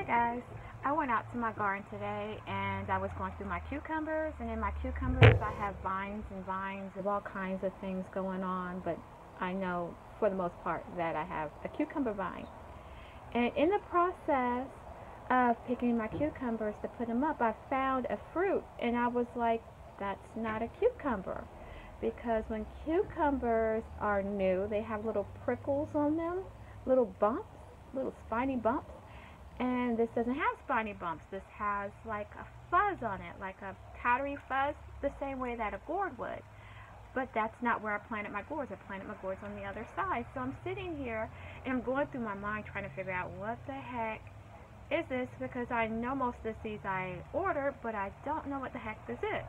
Guys, I went out to my garden today and I was going through my cucumbers, and in my cucumbers I have vines and vines of all kinds of things going on, but I know for the most part that I have a cucumber vine. And in the process of picking my cucumbers to put them up, I found a fruit and I was like, that's not a cucumber, because when cucumbers are new they have little prickles on them, little bumps, little spiny bumps. And this doesn't have spiny bumps. This has like a fuzz on it, like a powdery fuzz, the same way that a gourd would. But that's not where I planted my gourds. I planted my gourds on the other side. So I'm sitting here and I'm going through my mind trying to figure out what the heck is this, because I know most of the seeds I ordered, but I don't know what the heck this is.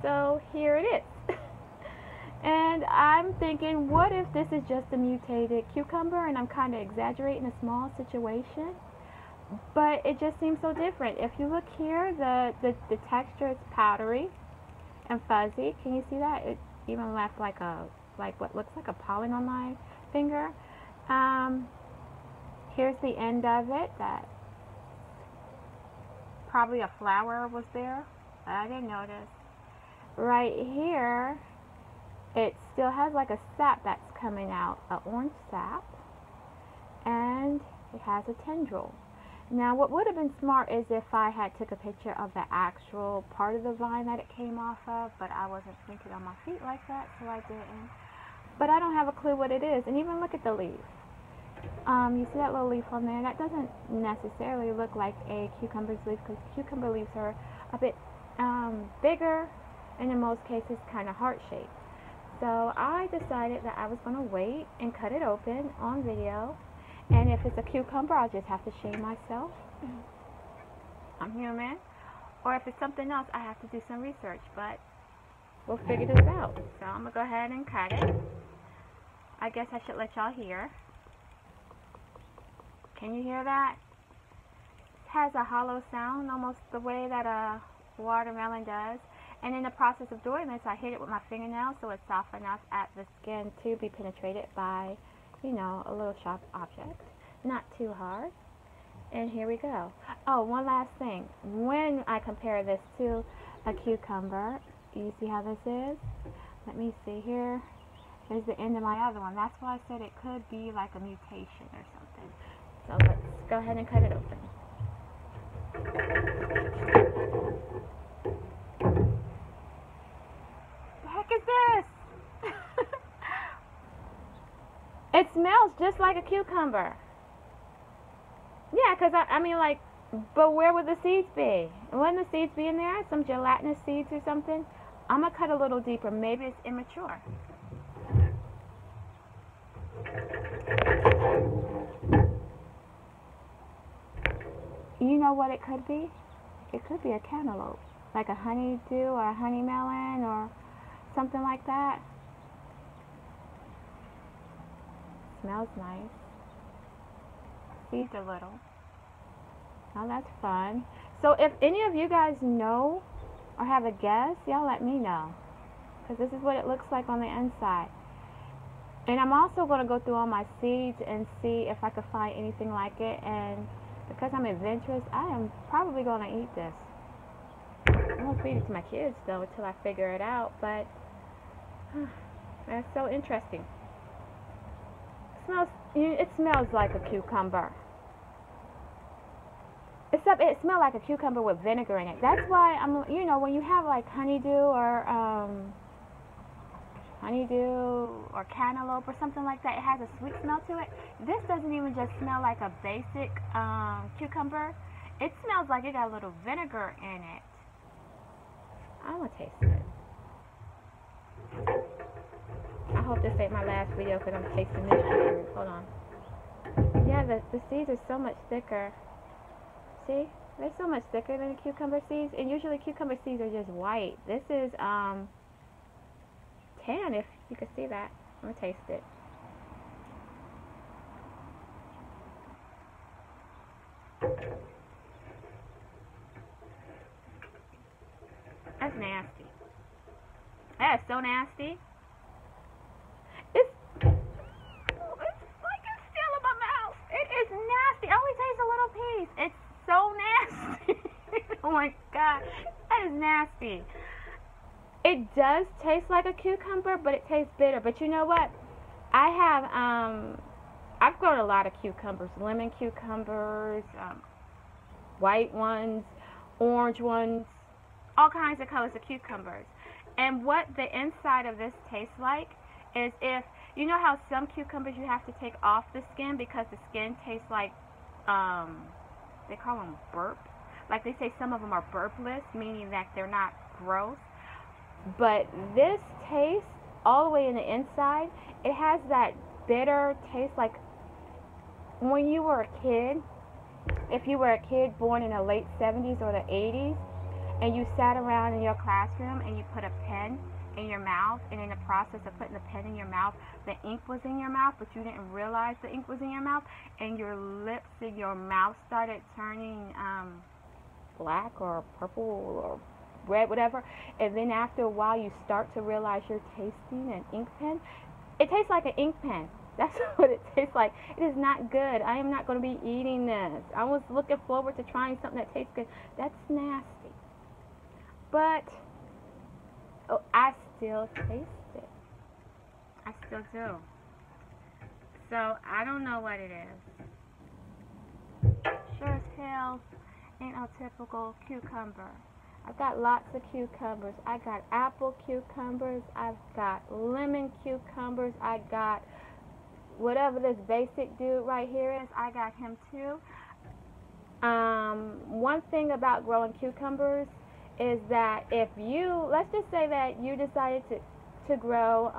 So here it is. And I'm thinking, what if this is just a mutated cucumber and I'm kind of exaggerating a small situation? But it just seems so different. If you look here, the texture is powdery and fuzzy. Can you see that? It even left like what looks like a pollen on my finger. Here's the end of it. That probably a flower was there. I didn't notice. Right here, it still has like a sap that's coming out, an orange sap, and it has a tendril. Now, what would have been smart is if I had took a picture of the actual part of the vine that it came off of, but I wasn't thinking on my feet like that, so I didn't. But I don't have a clue what it is. And even look at the leaf. You see that little leaf on there? That doesn't necessarily look like a cucumber's leaf, because cucumber leaves are a bit bigger, and in most cases kind of heart-shaped. So I decided that I was going to wait and cut it open on video. And if it's a cucumber, I'll just have to shame myself. I'm human. Or if it's something else, I have to do some research. But we'll figure this out. So I'm going to go ahead and cut it. I guess I should let y'all hear. Can you hear that? It has a hollow sound, almost the way that a watermelon does. And in the process of doing this, I hit it with my fingernail so it's soft enough at the skin to be penetrated by, you know, a little sharp object. Not too hard. And here we go. Oh, one last thing. When I compare this to a cucumber, you see how this is? Let me see here. Here's the end of my other one. That's why I said it could be like a mutation or something. So let's go ahead and cut it open. The heck is this? It smells just like a cucumber. Yeah, because I mean, like, but where would the seeds be? Wouldn't the seeds be in there? Some gelatinous seeds or something? I'm going to cut a little deeper. Maybe it's immature. You know what it could be? It could be a cantaloupe. Like a honeydew or a honey melon or something like that. Smells nice. Seeds a little. Oh, that's fun. So if any of you guys know or have a guess, y'all let me know. Because this is what it looks like on the inside. And I'm also going to go through all my seeds and see if I could find anything like it. And because I'm adventurous, I am probably going to eat this. I won't feed it to my kids, though, until I figure it out. But that's so interesting. It smells like a cucumber. Except it smells like a cucumber with vinegar in it. That's why you know, when you have like honeydew or cantaloupe or something like that, it has a sweet smell to it. This doesn't even just smell like a basic cucumber. It smells like it got a little vinegar in it. I'm gonna taste it. I hope this ain't my last video because I'm tasting this fruit. Hold on. Yeah, the seeds are so much thicker. See? They're so much thicker than the cucumber seeds. And usually cucumber seeds are just white. This is tan, if you can see that. I'm going to taste it. That's nasty. That is so nasty. It's like it's still in my mouth. It is nasty. I only taste a little piece. It's Oh my God, that is nasty. It does taste like a cucumber, but it tastes bitter. But you know what? I have I've grown a lot of cucumbers, lemon cucumbers, white ones, orange ones, all kinds of colors of cucumbers. And what the inside of this tastes like is, if you know how some cucumbers you have to take off the skin because the skin tastes like they call them burp. Like they say some of them are burpless, meaning that they're not gross. But this taste all the way in the inside, it has that bitter taste like when you were a kid. If you were a kid born in the late 70s or the 80s, and you sat around in your classroom and you put a pen in your mouth, and in the process of putting the pen in your mouth, the ink was in your mouth, but you didn't realize the ink was in your mouth, and your lips and your mouth started turning black or purple or red, whatever, and then after a while you start to realize you're tasting an ink pen. It tastes like an ink pen. That's what it tastes like. It is not good. I am not going to be eating this. I was looking forward to trying something that tastes good. That's nasty. But I still taste it. I still do. So I don't know what it is. Sure as hell ain't no typical cucumber. I've got lots of cucumbers. I got apple cucumbers. I've got lemon cucumbers. I got whatever this basic dude right here is. I got him too. One thing about growing cucumbers is that if you, let's just say that you decided to grow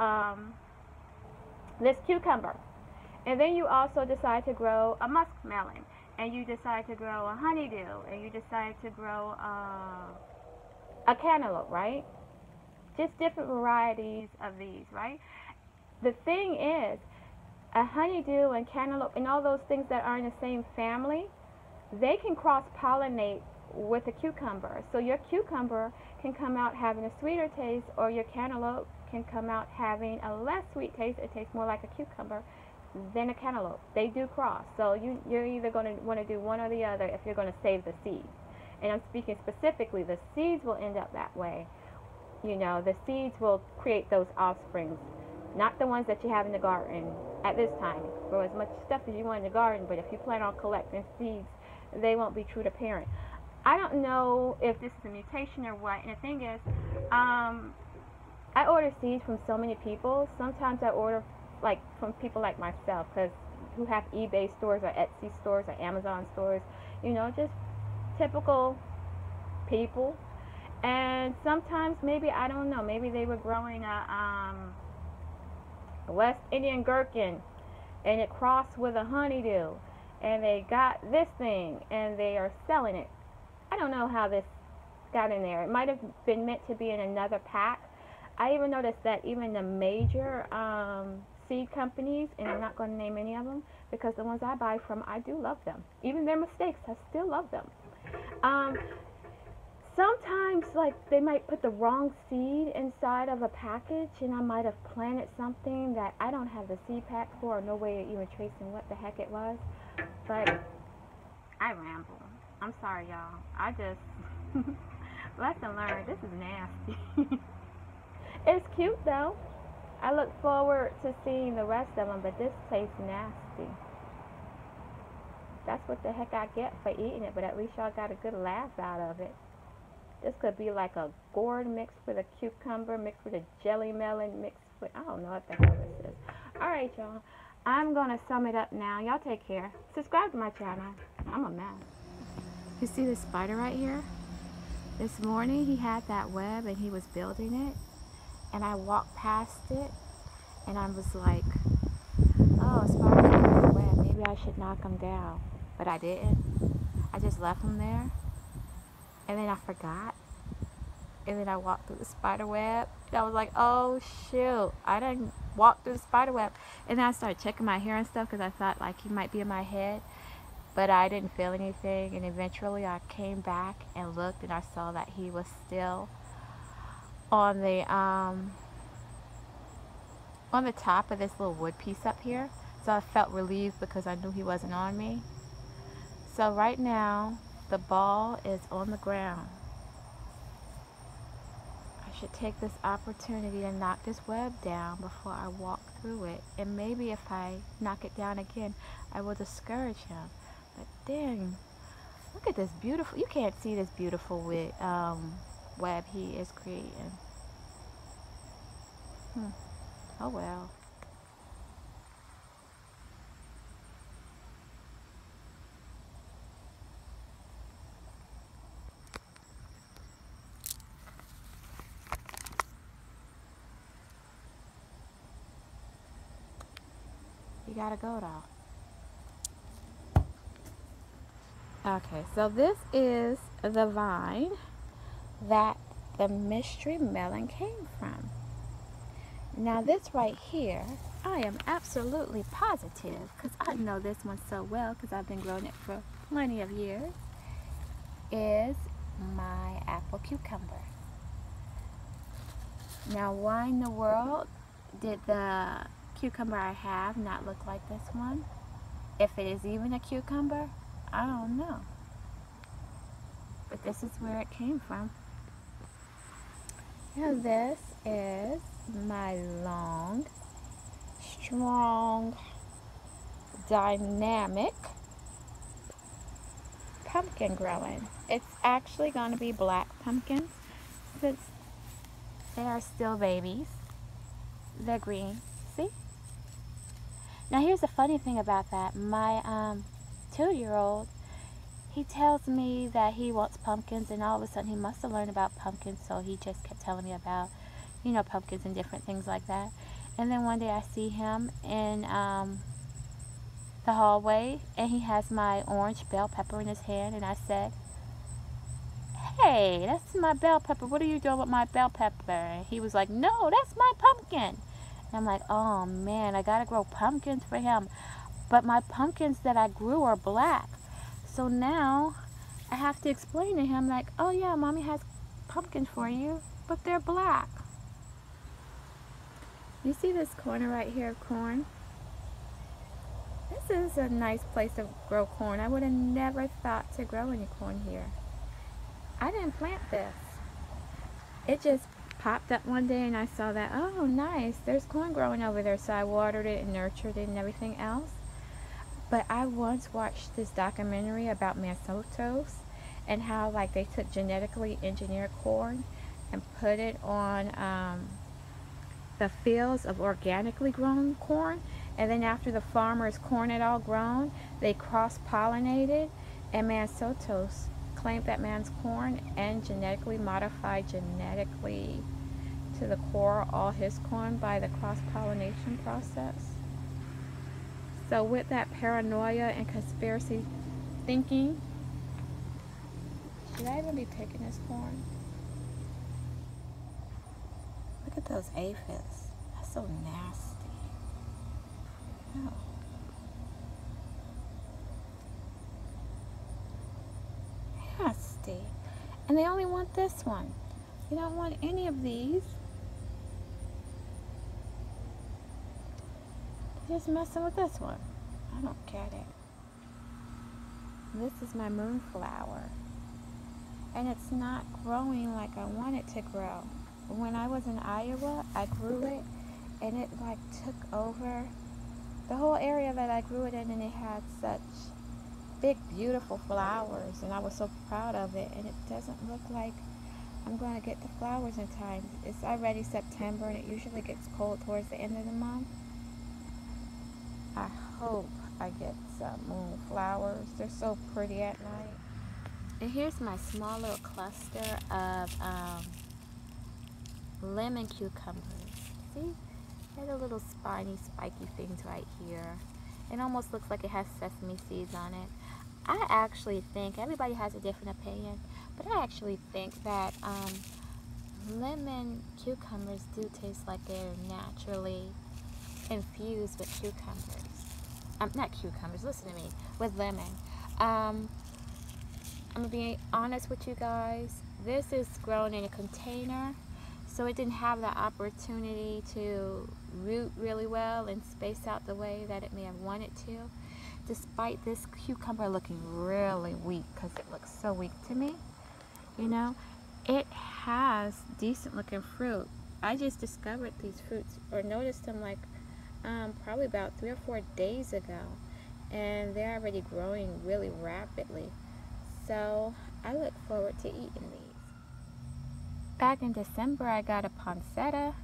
this cucumber, and then you also decide to grow a muskmelon, and you decide to grow a honeydew, and you decide to grow a cantaloupe, right? Just different varieties of these, right? The thing is, a honeydew and cantaloupe and all those things that are in the same family, they can cross-pollinate with a cucumber. So your cucumber can come out having a sweeter taste, or your cantaloupe can come out having a less sweet taste. It tastes more like a cucumber than a cantaloupe. They do cross. So you're either going to want to do one or the other if you're going to save the seeds. And I'm speaking specifically, the seeds will end up that way. You know, the seeds will create those offsprings, not the ones that you have in the garden at this time. Grow as much stuff as you want in the garden, but if you plan on collecting seeds, they won't be true to parent. I don't know if this is a mutation or what, and the thing is, I order seeds from so many people. Sometimes I order like from people like myself, who have eBay stores or Etsy stores or Amazon stores, you know, just typical people. And sometimes maybe, I don't know, maybe they were growing a West Indian gherkin, and it crossed with a honeydew, and they got this thing and they are selling it. I don't know how this got in there. It might have been meant to be in another pack. I even noticed that even the major seed companies, and I'm not going to name any of them because the ones I buy from, I do love them. Even their mistakes, I still love them. Sometimes, like, they might put the wrong seed inside of a package, and I might have planted something that I don't have the seed pack for, or no way of even tracing what the heck it was. But I ramble. I'm sorry, y'all. I just lesson learned. This is nasty. It's cute though. I look forward to seeing the rest of them, but this tastes nasty. That's what the heck I get for eating it, but at least y'all got a good laugh out of it. This could be like a gourd mixed with a cucumber, mixed with a jelly melon, mixed with, I don't know what the hell this is. Alright, y'all. I'm going to sum it up now. Y'all take care. Subscribe to my channel. I'm a mess. You see this spider right here? This morning he had that web and he was building it. And I walked past it and I was like, oh, spider's in the web. Maybe I should knock him down. But I didn't. I just left him there. And then I forgot. And then I walked through the spider web. And I was like, oh shoot, I didn't walk through the spider web. And then I started checking my hair and stuff because I thought like he might be in my head. But I didn't feel anything. And eventually I came back and looked and I saw that he was still on the top of this little wood piece up here. So I felt relieved because I knew he wasn't on me. So right now, the ball is on the ground. I should take this opportunity to knock this web down before I walk through it. And maybe if I knock it down again, I will discourage him. But dang, look at this beautiful, you can't see this beautiful web he is creating. Oh well. You gotta go though. Okay, so this is the vine that the mystery melon came from. Now this right here, I am absolutely positive, because I know this one so well because I've been growing it for plenty of years, is my apple cucumber. Now why in the world did the cucumber I have not look like this one? If it is even a cucumber, I don't know. But this is where it came from. Now this is my long, strong, dynamic pumpkin growing. It's actually going to be black pumpkins since they are still babies. They're green. See? Now here's the funny thing about that. My 2-year-old, he tells me that he wants pumpkins, and all of a sudden he must have learned about pumpkins, so he just kept telling me about, you know, pumpkins and different things like that. And then one day I see him in the hallway, and he has my orange bell pepper in his hand, and I said, "Hey, that's my bell pepper. What are you doing with my bell pepper?" And he was like, "No, that's my pumpkin." And I'm like, oh man, I gotta grow pumpkins for him. But my pumpkins that I grew are black. So now I have to explain to him like, oh yeah, mommy has pumpkins for you, but they're black. You see this corner right here of corn? This is a nice place to grow corn. I would have never thought to grow any corn here. I didn't plant this. It just popped up one day and I saw that, oh nice, there's corn growing over there. So I watered it and nurtured it and everything else. But I once watched this documentary about Mansotos and how like they took genetically engineered corn and put it on the fields of organically grown corn, and then after the farmer's corn had all grown, they cross-pollinated, and Mansotos claimed that man's corn and genetically modified genetically to the core all his corn by the cross-pollination process. So with that paranoia and conspiracy thinking, should I even be picking this corn? Look at those aphids. That's so nasty. No. Nasty. And they only want this one. They don't want any of these. They're just messing with this one. I don't get it. This is my moonflower. And it's not growing like I want it to grow. When I was in Iowa, I grew it, and it like took over the whole area that I grew it in, and it had such big, beautiful flowers, and I was so proud of it, and it doesn't look like I'm going to get the flowers in time. It's already September, and it usually gets cold towards the end of the month. I hope I get some moonflowers. They're so pretty at night. And here's my small little cluster of lemon cucumbers. See? They have little spiny, spiky things right here. It almost looks like it has sesame seeds on it. I actually think, everybody has a different opinion, but I actually think that lemon cucumbers do taste like they're naturally infused with cucumbers. Not cucumbers, listen to me, with lemon. I'm going to be honest with you guys. This is grown in a container, so it didn't have the opportunity to root really well and space out the way that it may have wanted to. despite this cucumber looking really weak, because it looks so weak to me, you know, it has decent looking fruit. I just discovered these fruits, or noticed them like probably about 3 or 4 days ago, and they're already growing really rapidly. So I look forward to eating these. Back in December, I got a poinsettia,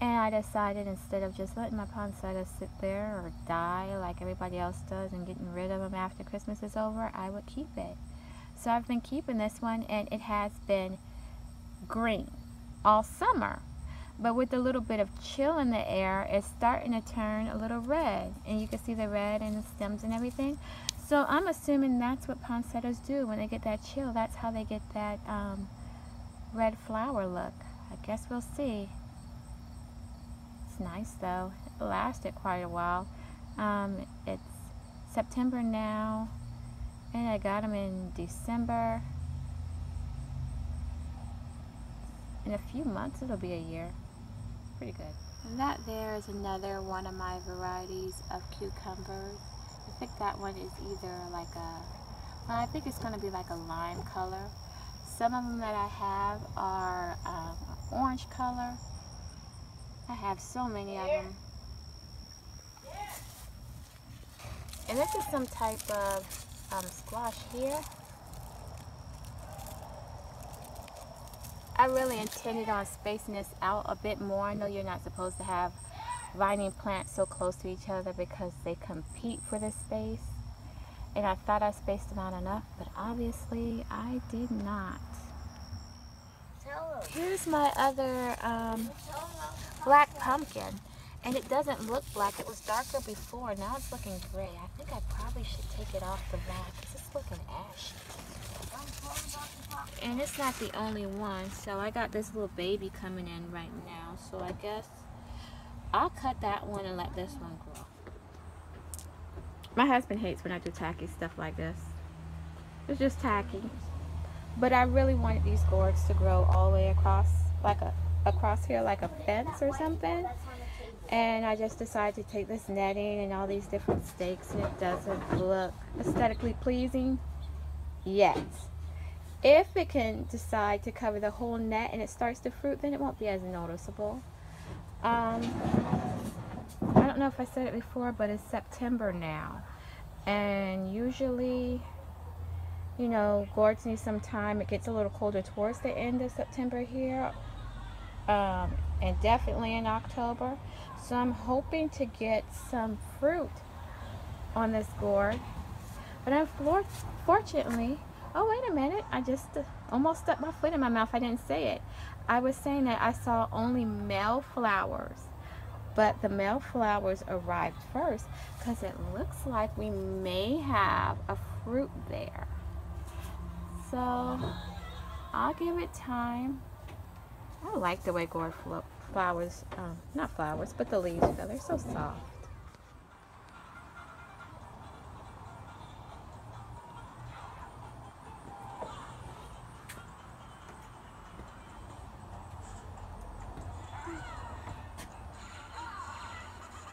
and I decided instead of just letting my poinsettia sit there or die like everybody else does and getting rid of them after Christmas is over, I would keep it. So I've been keeping this one, and it has been green all summer. But with a little bit of chill in the air, it's starting to turn a little red. And you can see the red in the stems and everything. So I'm assuming that's what poinsettias do when they get that chill. That's how they get that red flower look. I guess we'll see. It's nice though. It lasted quite a while. It's September now, and I got them in December. In a few months it'll be a year. Pretty good. And that there is another one of my varieties of cucumbers. I think that one is either like a, well, I think it's going to be like a lime color. Some of them that I have are orange color. I have so many of them. And this is some type of squash here. I really intended on spacing this out a bit more. I know you're not supposed to have vining plants so close to each other because they compete for the space. And I thought I spaced them out enough, but obviously I did not. Here's my other black pumpkin. And it doesn't look black. It was darker before. Now it's looking gray. I think I probably should take it off the vine because it's looking ashy. And it's not the only one. So I got this little baby coming in right now. So I guess I'll cut that one and let this one grow. My husband hates when I do tacky stuff like this. It's just tacky. But I really wanted these gourds to grow all the way across, like across here, like a fence or something. And I just decided to take this netting and all these different stakes, and it doesn't look aesthetically pleasing yet. If it can decide to cover the whole net and it starts to fruit, then it won't be as noticeable. I don't know if I said it before, but it's September now. And usually, you know, gourds need some time. It gets a little colder towards the end of September here. And definitely in October. So I'm hoping to get some fruit on this gourd. But unfortunately, oh wait a minute, I just almost stuck my foot in my mouth. I didn't say it. I was saying that I saw only male flowers, but the male flowers arrived first because it looks like we may have a fruit there. So I'll give it time. I like the way gourd flowers, not flowers, but the leaves feel. They're so soft.